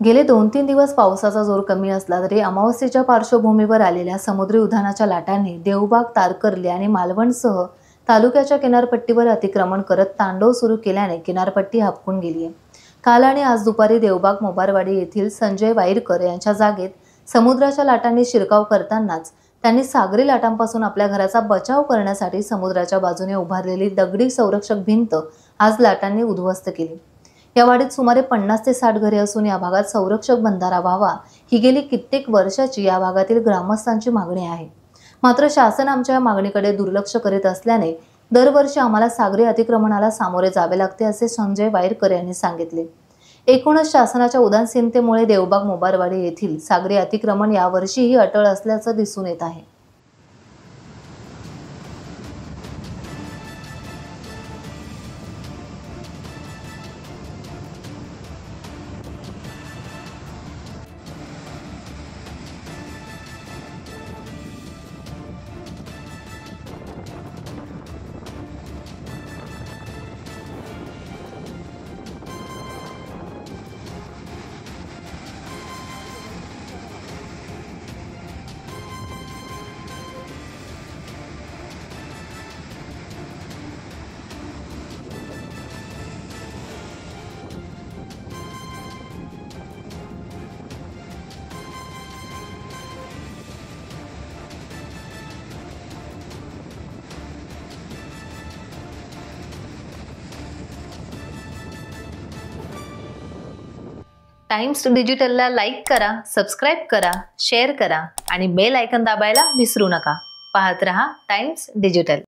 गेले 2-3 दिवस पावसाचा जोर कमी असला तरी अमावस्येच्या पार्श्वभूमीवर आलेल्या समुद्री उधाणाच्या लाटांनी देवबाग, तारकर्ली आणि मालवणसह तालुक्याच्या किनारपट्टीवर अतिक्रमण करत तांडव सुरू केल्याने किनारपट्टी हापकून गेली आहे। काल आणि आज दुपारी देवबाग मोबारवाडी येथील संजय वाईरकर यांच्या जागेत समुद्राच्या लाटांनी शिरकाव करतानाच त्यांनी सागरी लाटांपासून आपल्या घराचा बचाव करण्यासाठी समुद्राच्या बाजूने उभारलेली दगडी संरक्षक भिंत आज लाटांनी उद्ध्वस्त केली। या वाडीत सुमारे 50 ते 60 घरे असून या भागात संरक्षक बंधारा व्हावा ही गेली कित्येक वर्षाची या भागातील ग्रामस्थांची मागणी आहे। मात्र शासन आमच्या मागणीकडे दुर्लक्ष करीत असल्याने दरवर्षी आम्हाला सागरी अतिक्रमणाला सामोरे जावे लागते असे संजय वाईरकर यांनी सांगितले। एकूणच शासनाच्या उदासीनतेमुळे देवबाग मोबारवाडी येथील सागरी अतिक्रमण यावर्षीही अटळ असल्याचं दिसून येत आहे। टाइम्स डिजिटलला लाईक करा, सबस्क्राइब करा, शेअर करा आणि बेल आयकॉन दाबायला विसरू नका। पाहत रहा टाइम्स डिजिटल।